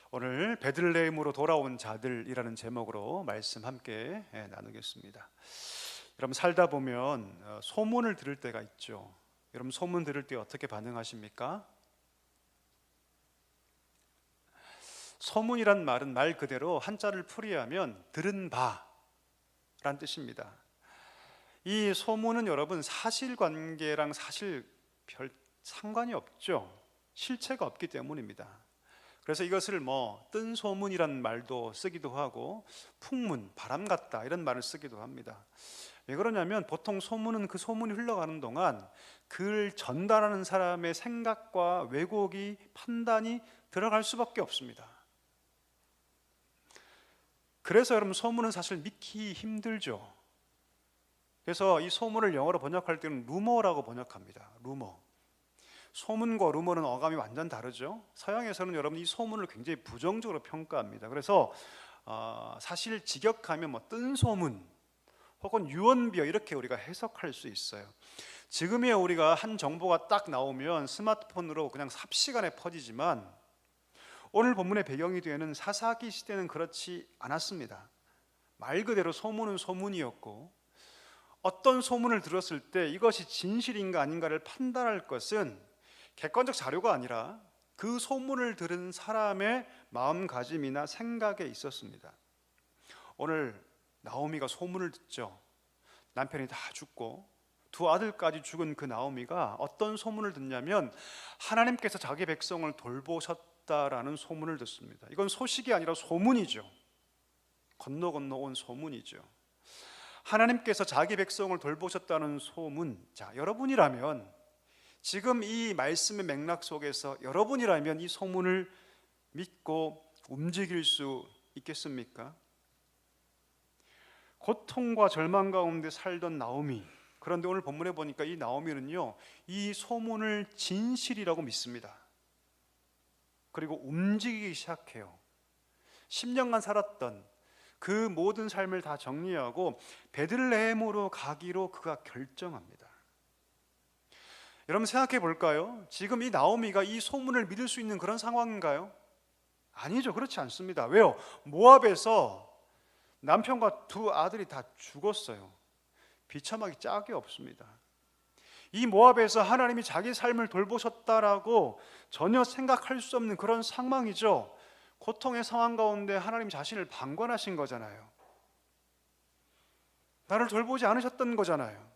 오늘 베들레헴으로 돌아온 자들이라는 제목으로 말씀 함께 나누겠습니다. 여러분 살다 보면 소문을 들을 때가 있죠. 여러분 소문 들을 때 어떻게 반응하십니까? 소문이란 말은 말 그대로 한자를 풀이하면 들은 바란 뜻입니다. 이 소문은 여러분 사실관계랑 사실 별 상관이 없죠. 실체가 없기 때문입니다. 그래서 이것을 뜬 소문이란 말도 쓰기도 하고 풍문, 바람 같다 이런 말을 쓰기도 합니다. 왜 그러냐면 보통 소문은 그 소문이 흘러가는 동안 그를 전달하는 사람의 생각과 왜곡이 판단이 들어갈 수밖에 없습니다. 그래서 여러분 소문은 사실 믿기 힘들죠. 그래서 이 소문을 영어로 번역할 때는 루머라고 번역합니다. 루머. 소문과 루머는 어감이 완전 다르죠. 서양에서는 여러분 이 소문을 굉장히 부정적으로 평가합니다. 그래서 사실 직역하면 뜬 소문 혹은 유언비어 이렇게 우리가 해석할 수 있어요. 지금의 우리가 한 정보가 딱 나오면 스마트폰으로 그냥 삽시간에 퍼지지만 오늘 본문의 배경이 되는 사사기 시대는 그렇지 않았습니다. 말 그대로 소문은 소문이었고 어떤 소문을 들었을 때 이것이 진실인가 아닌가를 판단할 것은 객관적 자료가 아니라 그 소문을 들은 사람의 마음가짐이나 생각에 있었습니다. 오늘 나오미가 소문을 듣죠. 남편이 다 죽고 두 아들까지 죽은 그 나오미가 어떤 소문을 듣냐면 하나님께서 자기 백성을 돌보셨다라는 소문을 듣습니다. 이건 소식이 아니라 소문이죠. 건너 온 소문이죠. 하나님께서 자기 백성을 돌보셨다는 소문. 자, 여러분이라면 지금 이 말씀의 맥락 속에서 여러분이라면 이 소문을 믿고 움직일 수 있겠습니까? 고통과 절망 가운데 살던 나오미. 그런데 오늘 본문에 보니까 이 나오미는요, 이 소문을 진실이라고 믿습니다. 그리고 움직이기 시작해요. 10년간 살았던 그 모든 삶을 다 정리하고 베들레헴으로 가기로 그가 결정합니다. 여러분 생각해 볼까요? 지금 이 나오미가 이 소문을 믿을 수 있는 그런 상황인가요? 아니죠. 그렇지 않습니다. 왜요? 모압에서 남편과 두 아들이 다 죽었어요. 비참하기 짝이 없습니다. 이 모압에서 하나님이 자기 삶을 돌보셨다라고 전혀 생각할 수 없는 그런 상황이죠. 고통의 상황 가운데 하나님 자신을 방관하신 거잖아요. 나를 돌보지 않으셨던 거잖아요.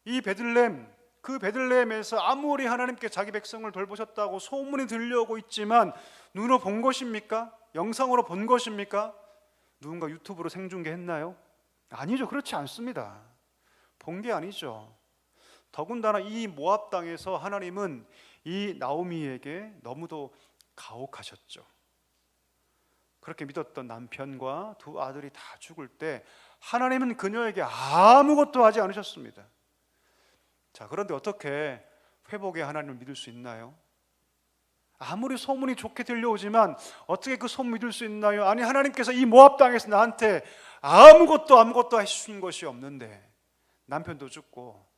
이 베들레헴, 그 베들레헴에서 아무리 하나님께 자기 백성을 돌보셨다고 소문이 들려오고 있지만 눈으로 본 것입니까? 영상으로 본 것입니까? 누군가 유튜브로 생중계했나요? 아니죠. 그렇지 않습니다. 본 게 아니죠. 더군다나 이 모압 땅에서 하나님은 이 나오미에게 너무도 가혹하셨죠. 그렇게 믿었던 남편과 두 아들이 다 죽을 때 하나님은 그녀에게 아무것도 하지 않으셨습니다. 자, 그런데 어떻게 회복의 하나님을 믿을 수 있나요? 아무리 소문이 좋게 들려오지만 어떻게 그 소문 믿을 수 있나요? 아니, 하나님께서 이 모압 땅에서 나한테 아무것도 하신 것이 없는데 남편도 죽고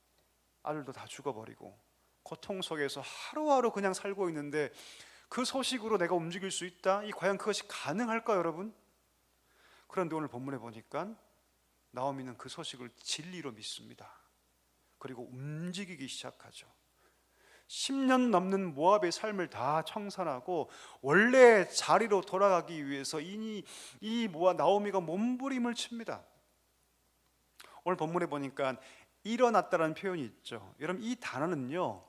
아들도 다 죽어버리고 고통 속에서 하루하루 그냥 살고 있는데 그 소식으로 내가 움직일 수 있다? 과연 그것이 가능할까요, 여러분? 그런데 오늘 본문에 보니까 나오미는 그 소식을 진리로 믿습니다. 그리고 움직이기 시작하죠. 10년 넘는 모압의 삶을 다 청산하고 원래 자리로 돌아가기 위해서 이 모압 나오미가 몸부림을 칩니다. 오늘 본문에 보니까 일어났다라는 표현이 있죠. 여러분 이 단어는요,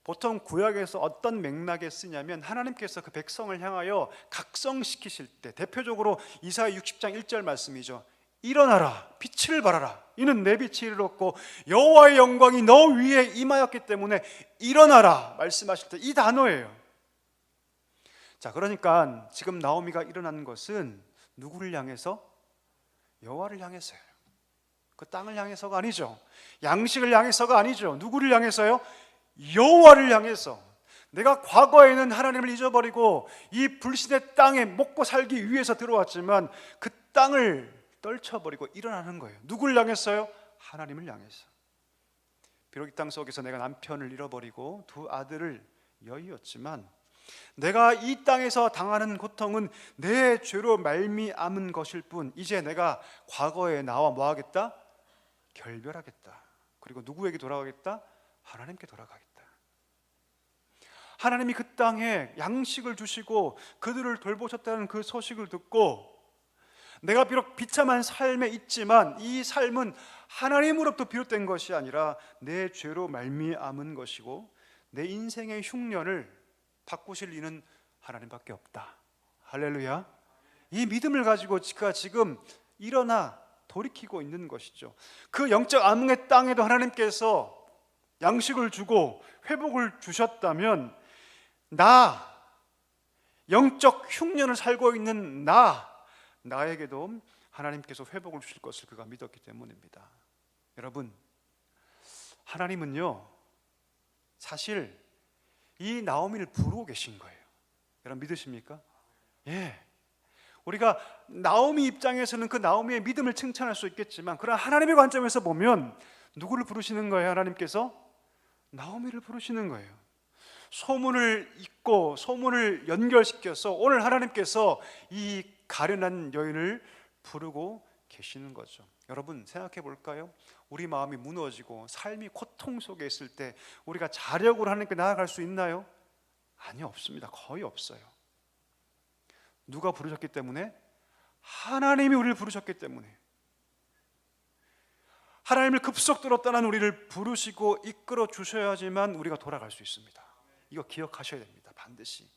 보통 구약에서 어떤 맥락에 쓰냐면 하나님께서 그 백성을 향하여 각성시키실 때, 대표적으로 이사야 60장 1절 말씀이죠. 일어나라, 빛을 발하라. 이는 내 빛이 이르렀고 여호와의 영광이 너 위에 임하였기 때문에 일어나라 말씀하실 때 이 단어예요. 자, 그러니까 지금 나오미가 일어난 것은 누구를 향해서? 여호와를 향해서요. 그 땅을 향해서가 아니죠. 양식을 향해서가 아니죠. 누구를 향해서요? 여호와를 향해서. 내가 과거에는 하나님을 잊어버리고 이 불신의 땅에 먹고 살기 위해서 들어왔지만 그 땅을 떨쳐버리고 일어나는 거예요. 누구를 향해서요? 하나님을 향해서. 비록 이 땅 속에서 내가 남편을 잃어버리고 두 아들을 여의었지만 내가 이 땅에서 당하는 고통은 내 죄로 말미암은 것일 뿐, 이제 내가 과거에 나와 뭐 하겠다? 결별하겠다. 그리고 누구에게 돌아가겠다? 하나님께 돌아가겠다. 하나님이 그 땅에 양식을 주시고 그들을 돌보셨다는 그 소식을 듣고, 내가 비록 비참한 삶에 있지만 이 삶은 하나님으로부터 비롯된 것이 아니라 내 죄로 말미암은 것이고, 내 인생의 흉년을 바꾸실 이는 하나님밖에 없다. 할렐루야. 이 믿음을 가지고 그가 지금 일어나 돌이키고 있는 것이죠. 그 영적 암흑의 땅에도 하나님께서 양식을 주고 회복을 주셨다면, 나, 영적 흉년을 살고 있는 나에게도 하나님께서 회복을 주실 것을 그가 믿었기 때문입니다. 여러분, 하나님은요, 사실 이 나오미를 부르고 계신 거예요. 여러분 믿으십니까? 예. 우리가 나오미 입장에서는 그 나오미의 믿음을 칭찬할 수 있겠지만, 그러나 하나님의 관점에서 보면 누구를 부르시는 거예요? 하나님께서 나오미를 부르시는 거예요. 소문을 읽고 소문을 연결시켜서 오늘 하나님께서 이 가련한 여인을 부르고 계시는 거죠. 여러분 생각해 볼까요? 우리 마음이 무너지고 삶이 고통 속에 있을 때 우리가 자력으로 하나님께 나아갈 수 있나요? 아니요, 없습니다. 거의 없어요. 누가 부르셨기 때문에? 하나님이 우리를 부르셨기 때문에. 하나님을 급속도로 떠난 우리를 부르시고 이끌어 주셔야지만 우리가 돌아갈 수 있습니다. 이거 기억하셔야 됩니다. 반드시.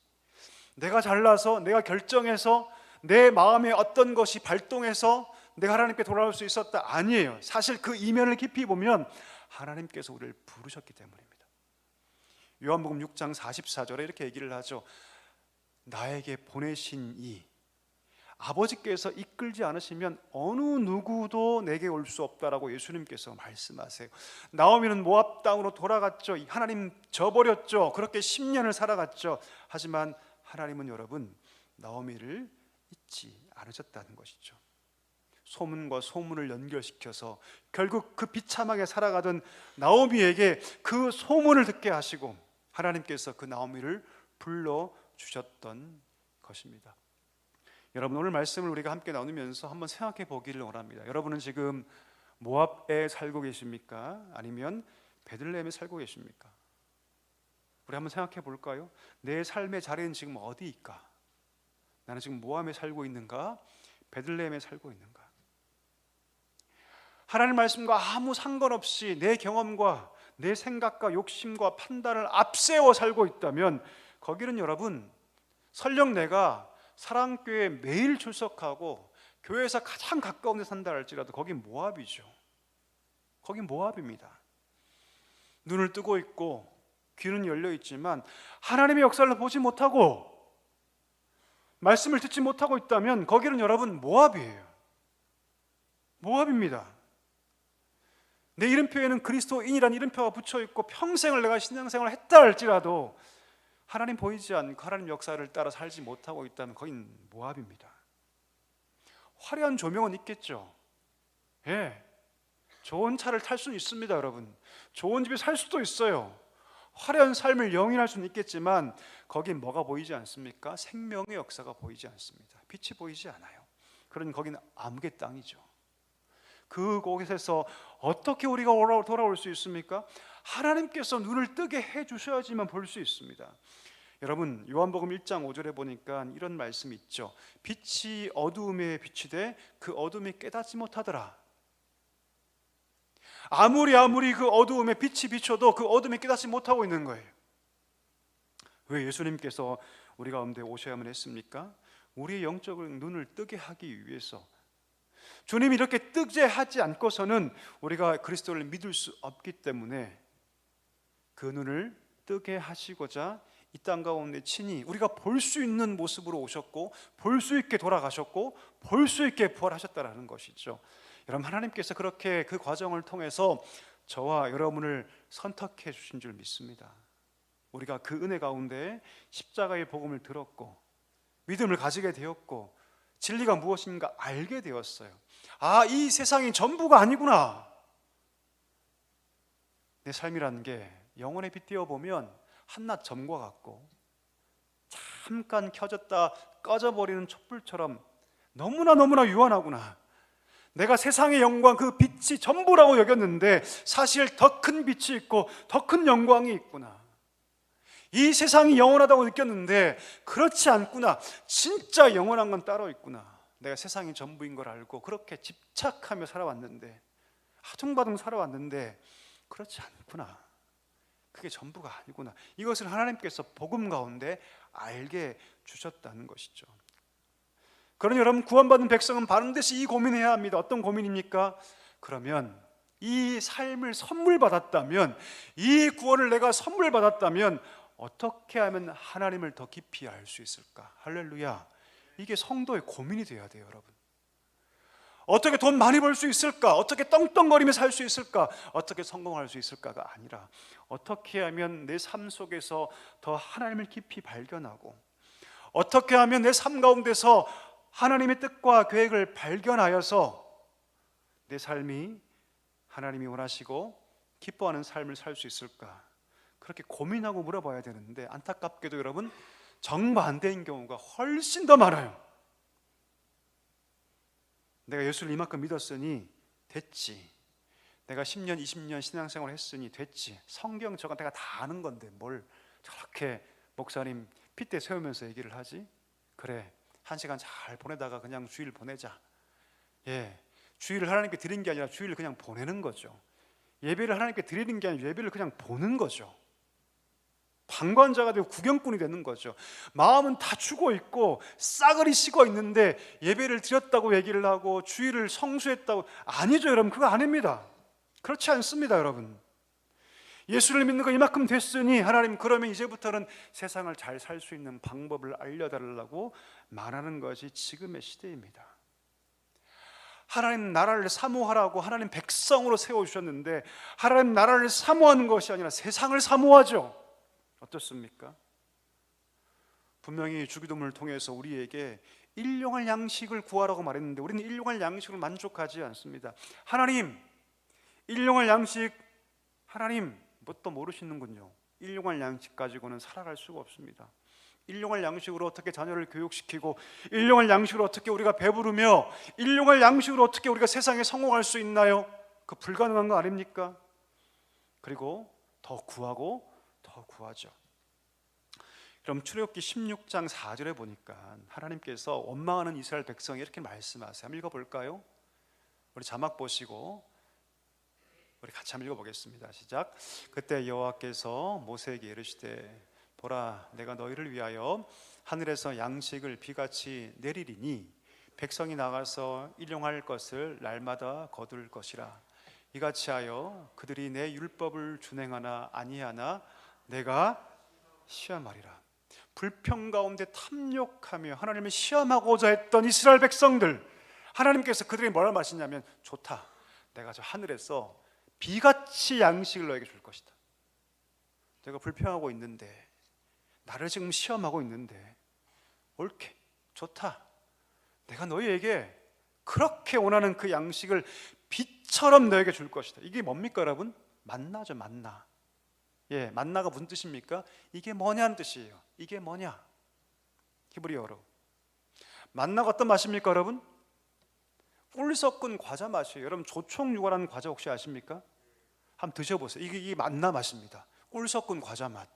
내가 잘나서, 내가 결정해서, 내 마음에 어떤 것이 발동해서 내가 하나님께 돌아올 수 있었다, 아니에요. 사실 그 이면을 깊이 보면 하나님께서 우리를 부르셨기 때문입니다. 요한복음 6장 44절에 이렇게 얘기를 하죠. 나에게 보내신 이 아버지께서 이끌지 않으시면 어느 누구도 내게 올 수 없다라고 예수님께서 말씀하세요. 나오미는 모압 땅으로 돌아갔죠. 하나님 저버렸죠. 그렇게 10년을 살아갔죠. 하지만 하나님은 여러분, 나오미를 잊지 않으셨다는 것이죠. 소문과 소문을 연결시켜서 결국 그 비참하게 살아가던 나오미에게 그 소문을 듣게 하시고 하나님께서 그 나오미를 불러주셨던 것입니다. 여러분, 오늘 말씀을 우리가 함께 나누면서 한번 생각해 보기를 원합니다. 여러분은 지금 모압에 살고 계십니까? 아니면 베들레헴에 살고 계십니까? 우리 한번 생각해 볼까요? 내 삶의 자리는 지금 어디일까? 나는 지금 모압에 살고 있는가? 베들레헴에 살고 있는가? 하나님 말씀과 아무 상관없이 내 경험과 내 생각과 욕심과 판단을 앞세워 살고 있다면 거기는 여러분, 설령 내가 사랑교회에 매일 출석하고 교회에서 가장 가까운 데 산다 할지라도 거긴 모압이죠. 거긴 모압입니다. 눈을 뜨고 있고 귀는 열려 있지만 하나님의 역사를 보지 못하고 말씀을 듣지 못하고 있다면 거기는 여러분 모압이에요. 모압입니다. 내 이름표에는 그리스도인이라는 이름표가 붙여 있고 평생을 내가 신앙생활을 했다 할지라도 하나님 보이지 않고 하나님 역사를 따라 살지 못하고 있다면 거긴 모압입니다. 화려한 조명은 있겠죠. 예, 좋은 차를 탈 수는 있습니다. 여러분, 좋은 집에 살 수도 있어요. 화려한 삶을 영위할 수는 있겠지만 거긴 뭐가 보이지 않습니까? 생명의 역사가 보이지 않습니다. 빛이 보이지 않아요. 그러니 거기는 암흑의 땅이죠. 그곳에서 어떻게 우리가 돌아올 수 있습니까? 하나님께서 눈을 뜨게 해주셔야지만 볼 수 있습니다. 여러분, 요한복음 1장 5절에 보니까 이런 말씀이 있죠. 빛이 어두움에 비치되 그 어둠이 깨닫지 못하더라. 아무리 그 어두움에 빛이 비춰도 그 어둠이 깨닫지 못하고 있는 거예요. 왜 예수님께서 우리 가운데 오셔야만 했습니까? 우리의 영적 눈을 뜨게 하기 위해서. 주님이 이렇게 뜨게 하지 않고서는 우리가 그리스도를 믿을 수 없기 때문에 그 눈을 뜨게 하시고자 이 땅 가운데 친히 우리가 볼 수 있는 모습으로 오셨고 볼 수 있게 돌아가셨고 볼 수 있게 부활하셨다라는 것이죠. 여러분, 하나님께서 그렇게 그 과정을 통해서 저와 여러분을 선택해 주신 줄 믿습니다. 우리가 그 은혜 가운데 십자가의 복음을 들었고 믿음을 가지게 되었고 진리가 무엇인가 알게 되었어요. 아, 이 세상이 전부가 아니구나. 내 삶이라는 게 영혼의 빛 띄어보면 한낮 점과 같고 잠깐 켜졌다 꺼져버리는 촛불처럼 너무나 유한하구나. 내가 세상의 영광, 그 빛이 전부라고 여겼는데 사실 더 큰 빛이 있고 더 큰 영광이 있구나. 이 세상이 영원하다고 느꼈는데 그렇지 않구나. 진짜 영원한 건 따로 있구나. 내가 세상이 전부인 걸 알고 그렇게 집착하며 살아왔는데, 하중바둥 살아왔는데 그렇지 않구나. 그게 전부가 아니구나. 이것을 하나님께서 복음 가운데 알게 주셨다는 것이죠. 그러니 여러분, 구원받은 백성은 반드시 이 고민해야 합니다. 어떤 고민입니까? 그러면 이 삶을 선물 받았다면, 이 구원을 내가 선물 받았다면 어떻게 하면 하나님을 더 깊이 알 수 있을까? 할렐루야. 이게 성도의 고민이 돼야 돼요, 여러분. 어떻게 돈 많이 벌 수 있을까? 어떻게 떵떵거리며 살 수 있을까? 어떻게 성공할 수 있을까가 아니라 어떻게 하면 내 삶 속에서 더 하나님을 깊이 발견하고, 어떻게 하면 내 삶 가운데서 하나님의 뜻과 계획을 발견하여서 내 삶이 하나님이 원하시고 기뻐하는 삶을 살 수 있을까? 그렇게 고민하고 물어봐야 되는데, 안타깝게도 여러분, 정반대인 경우가 훨씬 더 많아요. 내가 예수를 이만큼 믿었으니 됐지. 내가 10년, 20년 신앙생활을 했으니 됐지. 성경 저거 내가 다 아는 건데 뭘 저렇게 목사님 핏대 세우면서 얘기를 하지? 그래, 한 시간 잘 보내다가 그냥 주일 보내자. 주일을 하나님께 드리는 게 아니라 주일을 그냥 보내는 거죠. 예배를 하나님께 드리는 게 아니라 예배를 그냥 보는 거죠. 방관자가 되고 구경꾼이 되는 거죠. 마음은 다 죽어 있고 싸그리 식어 있는데 예배를 드렸다고 얘기를 하고 주일을 성수했다고. 아니죠, 여러분. 그거 아닙니다. 그렇지 않습니다, 여러분. 예수를 믿는 거 이만큼 됐으니 하나님, 그러면 이제부터는 세상을 잘 살 수 있는 방법을 알려달라고 말하는 것이 지금의 시대입니다. 하나님 나라를 사모하라고 하나님 백성으로 세워주셨는데, 하나님 나라를 사모하는 것이 아니라 세상을 사모하죠. 어떻습니까? 분명히 주기도문을 통해서 우리에게 일용할 양식을 구하라고 말했는데 우리는 일용할 양식을 만족하지 않습니다. 하나님, 일용할 양식, 하나님 뭣도 모르시는군요. 일용할 양식 가지고는 살아갈 수가 없습니다. 일용할 양식으로 어떻게 자녀를 교육시키고, 일용할 양식으로 어떻게 우리가 배부르며, 일용할 양식으로 어떻게 우리가 세상에 성공할 수 있나요? 그 불가능한 거 아닙니까? 그리고 더 구하고 더 구하죠. 그럼 출애굽기 16장 4절에 보니까 하나님께서 원망하는 이스라엘 백성이 이렇게 말씀하세요. 한번 읽어볼까요? 우리 자막 보시고 우리 같이 한번 읽어보겠습니다. 시작. 그때 여호와께서 모세에게 이르시되, 보라, 내가 너희를 위하여 하늘에서 양식을 비같이 내리리니 백성이 나가서 일용할 것을 날마다 거둘 것이라. 이같이 하여 그들이 내 율법을 준행하나 아니하나 내가 시험하리라. 불평 가운데 탐욕하며 하나님을 시험하고자 했던 이스라엘 백성들, 하나님께서 그들이 뭐라 말씀하시냐면, 좋다, 내가 저 하늘에서 비같이 양식을 너에게 줄 것이다. 내가 불평하고 있는데, 나를 지금 시험하고 있는데 옳게, 좋다, 내가 너희에게 그렇게 원하는 그 양식을 빛처럼 너에게 줄 것이다. 이게 뭡니까, 여러분? 만나죠, 만나. 만나가 무슨 뜻입니까? 이게 뭐냐는 뜻이에요. 이게 뭐냐? 히브리어로 만나가 어떤 맛입니까, 여러분? 꿀 섞은 과자 맛이에요. 여러분, 조총유과라는 과자 혹시 아십니까? 한번 드셔보세요. 이게 만나 맛입니다. 꿀 섞은 과자 맛.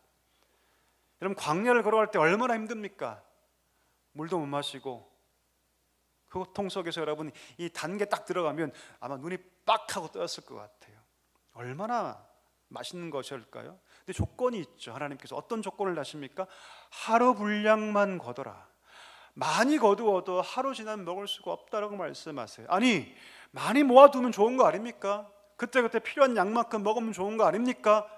여러분, 광야를 걸어갈 때 얼마나 힘듭니까? 물도 못 마시고 그 고통 속에서 여러분, 이 단계 딱 들어가면 아마 눈이 빡 하고 떠였을 것 같아요. 얼마나 맛있는 것일까요? 근데 조건이 있죠. 하나님께서 어떤 조건을 하십니까? 하루 분량만 거둬라. 많이 거두어도 하루 지나면 먹을 수가 없다라고 말씀하세요. 아니, 많이 모아두면 좋은 거 아닙니까? 그때그때 필요한 양만큼 먹으면 좋은 거 아닙니까?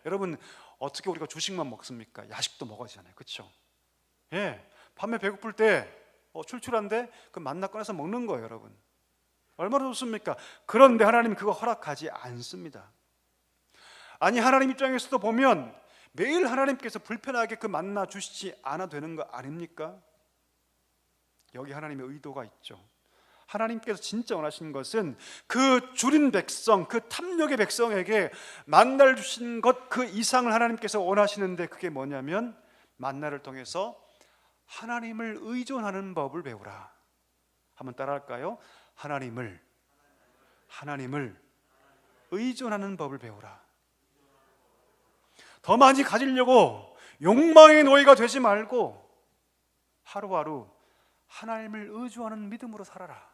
여러분, 어떻게 우리가 주식만 먹습니까? 야식도 먹어야 되잖아요, 그렇죠? 밤에 배고플 때 출출한데 그 만나 꺼내서 먹는 거예요, 여러분. 얼마나 좋습니까? 그런데 하나님 그거 허락하지 않습니다. 아니, 하나님 입장에서도 보면 매일 하나님께서 불편하게 그 만나 주시지 않아도 되는 거 아닙니까? 여기 하나님의 의도가 있죠. 하나님께서 진짜 원하시는 것은 그 줄인 백성, 그 탐욕의 백성에게 만나를 주신 것 그 이상을 하나님께서 원하시는데, 그게 뭐냐면 만나를 통해서 하나님을 의존하는 법을 배우라. 한번 따라할까요? 하나님을 의존하는 법을 배우라. 더 많이 가지려고 욕망의 노예가 되지 말고 하루하루 하나님을 의존하는 믿음으로 살아라.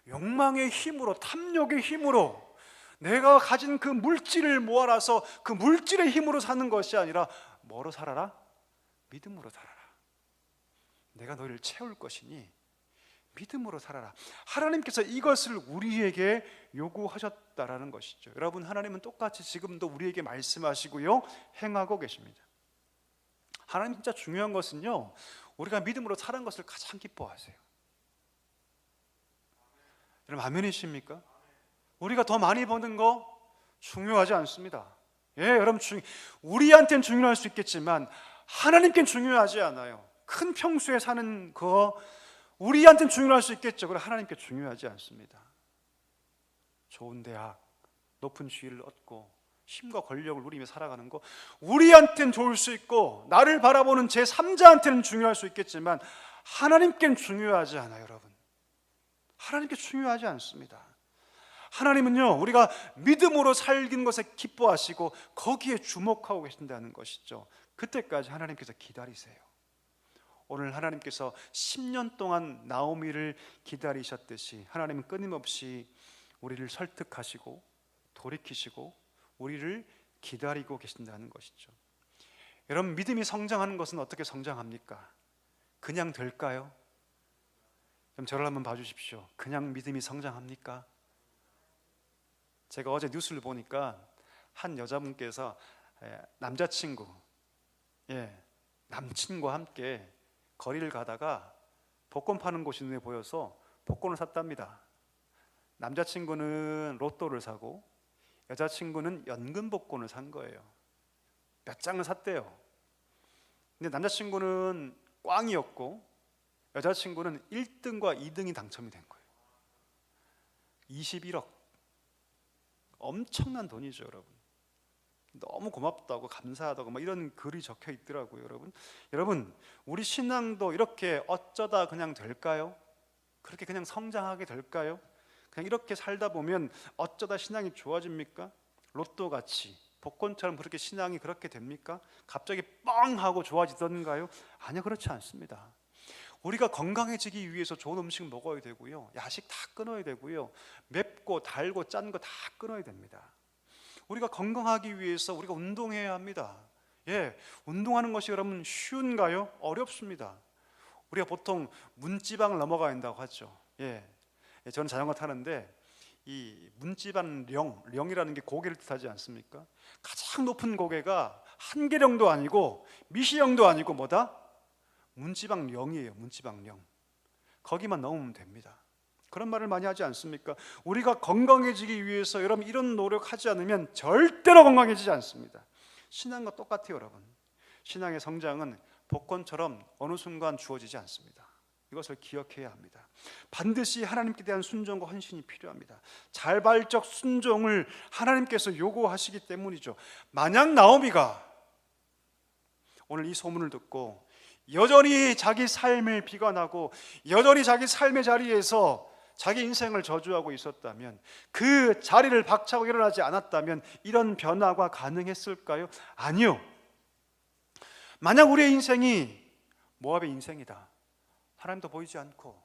욕망의 힘으로, 탐욕의 힘으로 내가 가진 그 물질을 모아놔서 그 물질의 힘으로 사는 것이 아니라 뭐로 살아라? 믿음으로 살아라. 내가 너희를 채울 것이니 믿음으로 살아라. 하나님께서 이것을 우리에게 요구하셨다라는 것이죠. 여러분, 하나님은 똑같이 지금도 우리에게 말씀하시고요, 행하고 계십니다. 하나님 진짜 중요한 것은요, 우리가 믿음으로 사는 것을 가장 기뻐하세요. 여러분, 아멘이십니까? 우리가 더 많이 버는 거 중요하지 않습니다. 예, 여러분, 우리한테는 중요할 수 있겠지만 하나님께는 중요하지 않아요. 큰 평수에 사는 거 우리한테는 중요할 수 있겠죠. 그러나 하나님께 중요하지 않습니다. 좋은 대학, 높은 지위를 얻고 힘과 권력을 누리며 살아가는 거 우리한테는 좋을 수 있고 나를 바라보는 제3자한테는 중요할 수 있겠지만 하나님께는 중요하지 않아요. 여러분, 하나님께 중요하지 않습니다. 하나님은요, 우리가 믿음으로 살긴 것에 기뻐하시고 거기에 주목하고 계신다는 것이죠. 그때까지 하나님께서 기다리세요. 오늘 하나님께서 10년 동안 나오미를 기다리셨듯이 하나님은 끊임없이 우리를 설득하시고 돌이키시고 우리를 기다리고 계신다는 것이죠. 여러분, 믿음이 성장하는 것은 어떻게 성장합니까? 그냥 될까요? 그럼 저를 한번 봐주십시오. 그냥 믿음이 성장합니까? 제가 어제 뉴스를 보니까 한 여자분께서 남자친구, 남친과 함께 거리를 가다가 복권 파는 곳이 눈에 보여서 복권을 샀답니다. 남자친구는 로또를 사고 여자친구는 연금 복권을 산 거예요. 몇 장을 샀대요. 근데 남자친구는 꽝이었고 여자친구는 1등과 2등이 당첨이 된 거예요. 21억. 엄청난 돈이죠, 여러분. 너무 고맙다고 감사하다고 막 이런 글이 적혀 있더라고요, 여러분. 여러분, 우리 신앙도 이렇게 어쩌다 그냥 될까요? 그렇게 그냥 성장하게 될까요? 그냥 이렇게 살다 보면 어쩌다 신앙이 좋아집니까? 로또 같이 복권처럼 그렇게 신앙이 그렇게 됩니까? 갑자기 뻥 하고 좋아지던가요? 아니요, 그렇지 않습니다. 우리가 건강해지기 위해서 좋은 음식 먹어야 되고요, 야식 다 끊어야 되고요, 맵고 달고 짠 거 다 끊어야 됩니다. 우리가 건강하기 위해서 우리가 운동해야 합니다. 운동하는 것이 여러분 쉬운가요? 어렵습니다. 우리가 보통 문지방을 넘어가야 한다고 하죠. 저는 자전거 타는데 이 문지방령이라는 게 고개를 뜻하지 않습니까? 가장 높은 고개가 한계령도 아니고 미시령도 아니고 뭐다? 문지방령이에요. 문지방령. 거기만 넘으면 됩니다. 그런 말을 많이 하지 않습니까? 우리가 건강해지기 위해서 여러분 이런 노력하지 않으면 절대로 건강해지지 않습니다. 신앙과 똑같아요, 여러분. 신앙의 성장은 복권처럼 어느 순간 주어지지 않습니다. 이것을 기억해야 합니다. 반드시 하나님께 대한 순종과 헌신이 필요합니다. 자발적 순종을 하나님께서 요구하시기 때문이죠. 만약 나오미가 오늘 이 소문을 듣고 여전히 자기 삶을 비관하고 여전히 자기 삶의 자리에서 자기 인생을 저주하고 있었다면, 그 자리를 박차고 일어나지 않았다면 이런 변화가 가능했을까요? 아니요. 만약 우리의 인생이 모압의 인생이다, 하나님도 보이지 않고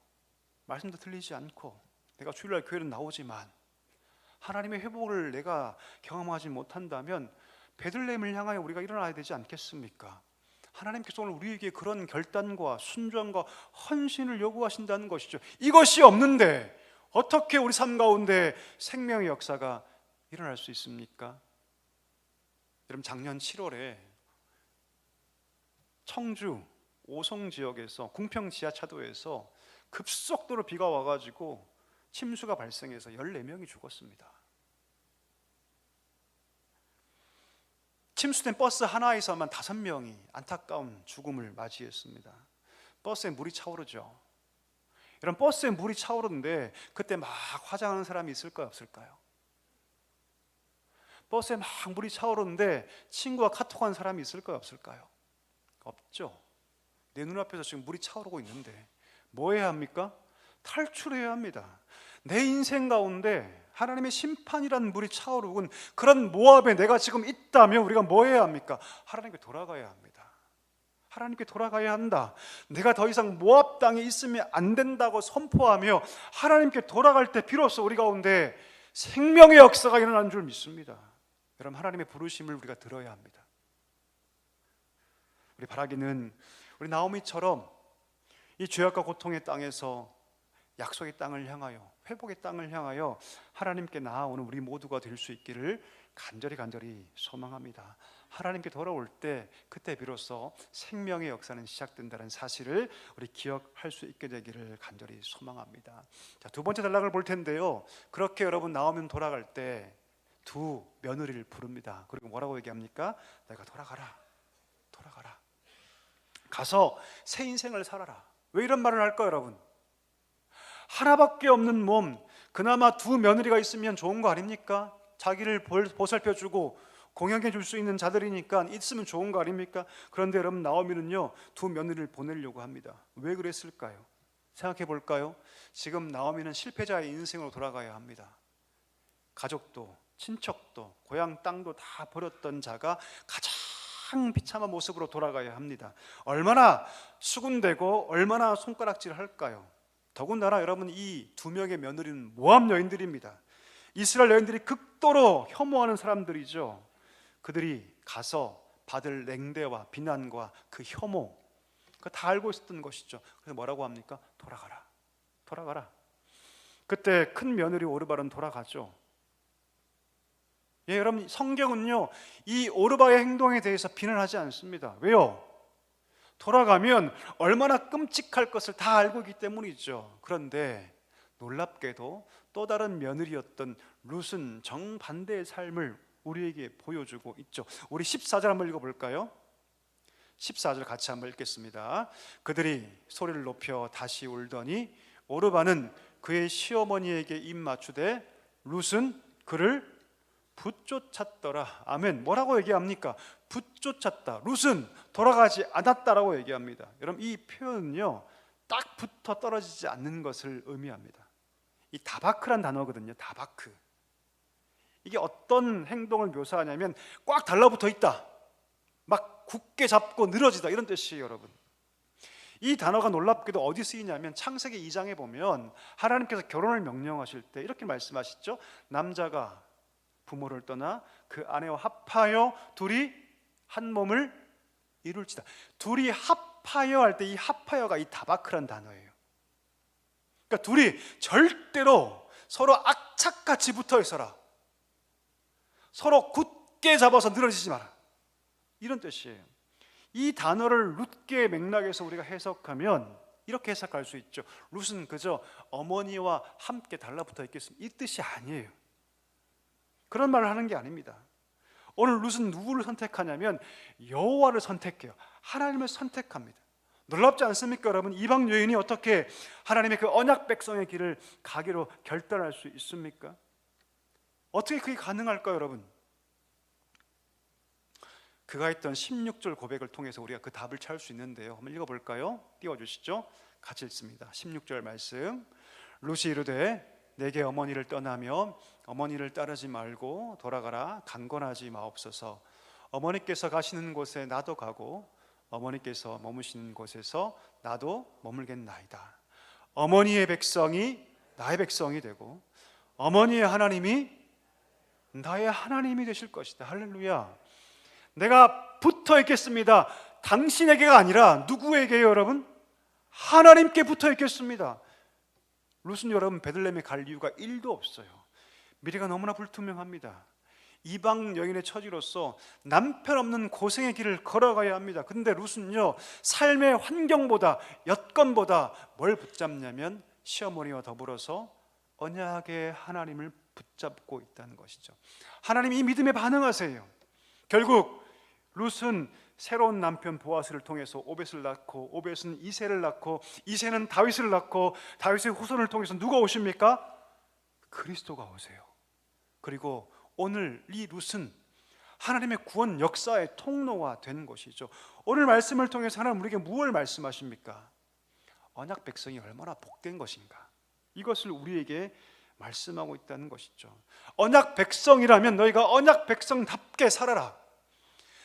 말씀도 들리지 않고 내가 주일날 교회는 나오지만 하나님의 회복을 내가 경험하지 못한다면 베들레헴을 향하여 우리가 일어나야 되지 않겠습니까? 하나님께서 오늘 우리에게 그런 결단과 순종과 헌신을 요구하신다는 것이죠. 이것이 없는데 어떻게 우리 삶 가운데 생명의 역사가 일어날 수 있습니까? 여러분, 작년 7월에 청주 오송 지역에서 궁평 지하차도에서 급속도로 비가 와가지고 침수가 발생해서 14명이 죽었습니다. 침수된 버스 하나에서만 5명이 안타까운 죽음을 맞이했습니다. 버스에 물이 차오르죠. 이런 버스에 물이 차오르는데 그때 막 화장하는 사람이 있을까요, 없을까요? 버스에 막 물이 차오르는데 친구와 카톡하는 사람이 있을까요, 없을까요? 없죠. 내 눈앞에서 지금 물이 차오르고 있는데 뭐 해야 합니까? 탈출해야 합니다. 내 인생 가운데 하나님의 심판이라는 물이 차오르고 그런 모압에 내가 지금 있다면 우리가 뭐 해야 합니까? 하나님께 돌아가야 합니다. 하나님께 돌아가야 한다. 내가 더 이상 모압 땅에 있으면 안 된다고 선포하며 하나님께 돌아갈 때 비로소 우리 가운데 생명의 역사가 일어나는 줄 믿습니다. 여러분, 하나님의 부르심을 우리가 들어야 합니다. 우리 바라기는 우리 나오미처럼 이 죄악과 고통의 땅에서 약속의 땅을 향하여, 회복의 땅을 향하여 하나님께 나아오는 우리 모두가 될 수 있기를 간절히 소망합니다. 하나님께 돌아올 때 그때 비로소 생명의 역사는 시작된다는 사실을 우리 기억할 수 있게 되기를 간절히 소망합니다. 자, 두 번째 단락을 볼 텐데요. 그렇게 여러분 나오면 돌아갈 때 두 며느리를 부릅니다. 그리고 뭐라고 얘기합니까? 내가 돌아가라. 가서 새 인생을 살아라. 왜 이런 말을 할까요, 여러분? 하나밖에 없는 몸, 그나마 두 며느리가 있으면 좋은 거 아닙니까? 자기를 보살펴주고 공양해 줄 수 있는 자들이니까 있으면 좋은 거 아닙니까? 그런데 여러분, 나오미는요 두 며느리를 보내려고 합니다. 왜 그랬을까요? 생각해 볼까요? 지금 나오미는 실패자의 인생으로 돌아가야 합니다. 가족도 친척도 고향 땅도 다 버렸던 자가 가장 비참한 모습으로 돌아가야 합니다. 얼마나 수군대고 얼마나 손가락질을 할까요? 더군다나 여러분, 이 두 명의 며느리는 모압 여인들입니다. 이스라엘 여인들이 극도로 혐오하는 사람들이죠. 그들이 가서 받을 냉대와 비난과 그 혐오, 그거 다 알고 있었던 것이죠. 그래서 뭐라고 합니까? 돌아가라. 그때 큰 며느리 오르발은 돌아가죠. 예, 여러분, 성경은요 이 오르바의 행동에 대해서 비난하지 않습니다. 왜요? 돌아가면 얼마나 끔찍할 것을 다 알고 있기 때문이죠. 그런데 놀랍게도 또 다른 며느리였던 룻은 정반대의 삶을 우리에게 보여주고 있죠. 우리 14절 한번 읽어볼까요? 14절 같이 한번 읽겠습니다. 그들이 소리를 높여 다시 울더니 오르바는 그의 시어머니에게 입 맞추되 룻은 그를 붙쫓았더라. 아멘. 뭐라고 얘기합니까? 붙쫓았다. 룻은 돌아가지 않았다라고 얘기합니다. 여러분, 이 표현은요 딱 붙어 떨어지지 않는 것을 의미합니다. 이 다바크란 단어거든요. 다바크. 이게 어떤 행동을 묘사하냐면 꽉 달라붙어 있다, 막 굳게 잡고 늘어지다, 이런 뜻이에요. 여러분, 이 단어가 놀랍게도 어디 쓰이냐면 창세기 2장에 보면 하나님께서 결혼을 명령하실 때 이렇게 말씀하시죠. 남자가 부모를 떠나 그 아내와 합하여 둘이 한 몸을 이룰지다. 둘이 합하여 할 때 이 합하여가 이 다바크란 단어예요. 그러니까 둘이 절대로 서로 악착같이 붙어 있어라. 서로 굳게 잡아서 늘어지지 마라. 이런 뜻이에요. 이 단어를 룻계의 맥락에서 우리가 해석하면 이렇게 해석할 수 있죠. 룻은 그저 어머니와 함께 달라붙어 있겠습니다, 이 뜻이 아니에요. 그런 말을 하는 게 아닙니다. 오늘 룻은 누구를 선택하냐면 여호와를 선택해요. 하나님을 선택합니다. 놀랍지 않습니까, 여러분? 이방 여인이 어떻게 하나님의 그 언약 백성의 길을 가기로 결단할 수 있습니까? 어떻게 그게 가능할까요, 여러분? 그가 했던 16절 고백을 통해서 우리가 그 답을 찾을 수 있는데요. 한번 읽어볼까요? 띄워주시죠. 같이 읽습니다. 16절 말씀. 룻이 이르되 내게 어머니를 떠나며 어머니를 따르지 말고 돌아가라. 강권하지 마옵소서. 어머니께서 가시는 곳에 나도 가고 어머니께서 머무시는 곳에서 나도 머물겠나이다. 어머니의 백성이 나의 백성이 되고 어머니의 하나님이 나의 하나님이 되실 것이다. 할렐루야. 내가 붙어 있겠습니다. 당신에게가 아니라 누구에게요, 여러분? 하나님께 붙어 있겠습니다. 룻은 여러분 베들레헴에 갈 이유가 1도 없어요. 미래가 너무나 불투명합니다. 이방 여인의 처지로서 남편 없는 고생의 길을 걸어가야 합니다. 그런데 룻은요 삶의 환경보다 여건보다 뭘 붙잡냐면 시어머니와 더불어서 언약의 하나님을 붙잡고 있다는 것이죠. 하나님이 이 믿음에 반응하세요. 결국 룻은 새로운 남편 보아스를 통해서 오벳을 낳고 오벳은 이새를 낳고 이새는 다윗을 낳고 다윗의 후손을 통해서 누가 오십니까? 그리스도가 오세요. 그리고 오늘 이 룻은 하나님의 구원 역사의 통로가 된 것이죠. 오늘 말씀을 통해서 하나님 우리에게 무엇을 말씀하십니까? 언약 백성이 얼마나 복된 것인가, 이것을 우리에게 말씀하고 있다는 것이죠. 언약 백성이라면 너희가 언약 백성답게 살아라.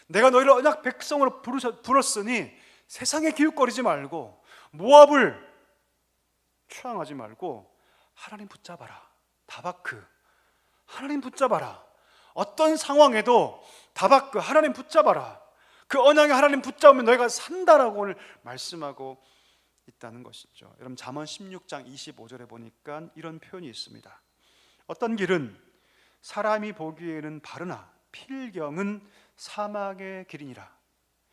내가 너희를 언약 백성으로 불렀으니 세상에 기웃거리지 말고 모압을 추앙하지 말고 하나님 붙잡아라. 다바크, 하나님 붙잡아라. 어떤 상황에도 다바크, 하나님 붙잡아라. 그 언약에 하나님 붙잡으면 너희가 산다라고 오늘 말씀하고 있다는 것이죠. 여러분 잠언 16장 25절에 보니까 이런 표현이 있습니다. 어떤 길은 사람이 보기에는 바르나 필경은 사막의 길이니라.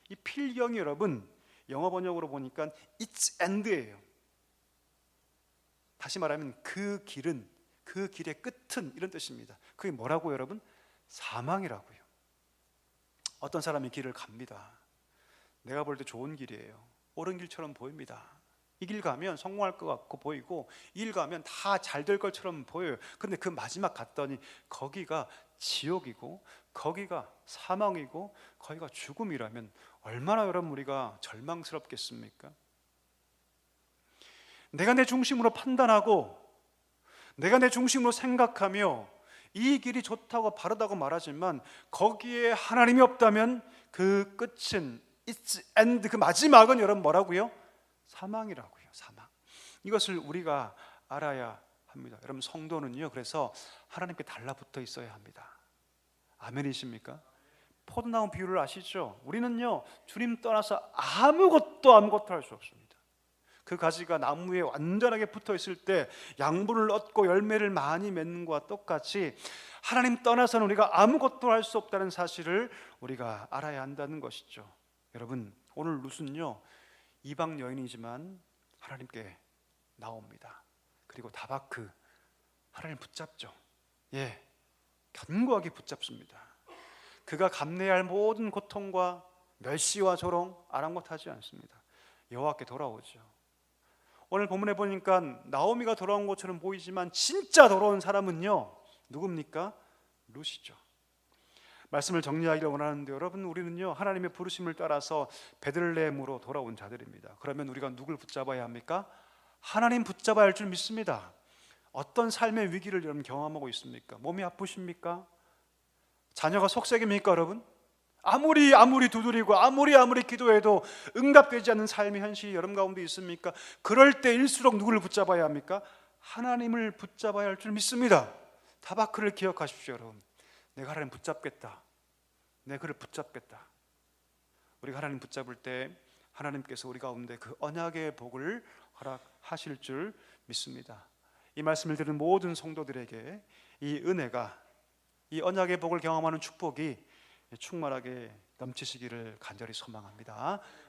이 필경이 여러분 영어 번역으로 보니까 it's end예요. 다시 말하면 그 길은, 그 길의 끝은, 이런 뜻입니다. 그게 뭐라고요 여러분? 사망이라고요. 어떤 사람이 길을 갑니다. 내가 볼 때 좋은 길이에요. 옳은 길처럼 보입니다. 이 길 가면 성공할 것 같고 보이고, 이 길 가면 다 잘 될 것처럼 보여요. 근데 그 마지막 갔더니 거기가 지옥이고 거기가 사망이고 거기가 죽음이라면 얼마나 여러분 우리가 절망스럽겠습니까? 내가 내 중심으로 판단하고 내가 내 중심으로 생각하며 이 길이 좋다고 바르다고 말하지만 거기에 하나님이 없다면 그 끝은 it's end, 그 마지막은 여러분 뭐라고요? 사망이라고요. 사망. 이것을 우리가 알아야 합니다. 여러분 성도는요, 그래서 하나님께 달라붙어 있어야 합니다. 아멘이십니까? 포도나무 비유를 아시죠? 우리는요 주님 떠나서 아무것도 할 수 없습니다. 그 가지가 나무에 완전하게 붙어 있을 때 양분을 얻고 열매를 많이 맺는 것과 똑같이 하나님 떠나서는 우리가 아무것도 할 수 없다는 사실을 우리가 알아야 한다는 것이죠. 여러분 오늘 룻은요 이방 여인이지만 하나님께 나옵니다. 그리고 다바크, 하나님 붙잡죠. 예, 견고하게 붙잡습니다. 그가 감내해야 할 모든 고통과 멸시와 조롱 아랑곳하지 않습니다. 여호와께 돌아오죠. 오늘 본문에 보니까 나오미가 돌아온 것처럼 보이지만 진짜 돌아온 사람은요 누굽니까? 룻이죠. 말씀을 정리하기를 원하는데 여러분 우리는요 하나님의 부르심을 따라서 베들레헴으로 돌아온 자들입니다. 그러면 우리가 누굴 붙잡아야 합니까? 하나님 붙잡아야 할 줄 믿습니다. 어떤 삶의 위기를 여러분 경험하고 있습니까? 몸이 아프십니까? 자녀가 속색입니까 여러분? 아무리 두드리고 아무리 기도해도 응답되지 않는 삶의 현실이 여러분 가운데 있습니까? 그럴 때일수록 누구를 붙잡아야 합니까? 하나님을 붙잡아야 할 줄 믿습니다. 다바크를 기억하십시오 여러분. 내가 하나님 붙잡겠다. 내가 그를 붙잡겠다. 우리가 하나님 붙잡을 때 하나님께서 우리 가운데 그 언약의 복을 허락하실 줄 믿습니다. 이 말씀을 들은 모든 성도들에게 이 은혜가, 이 언약의 복을 경험하는 축복이 충만하게 넘치시기를 간절히 소망합니다.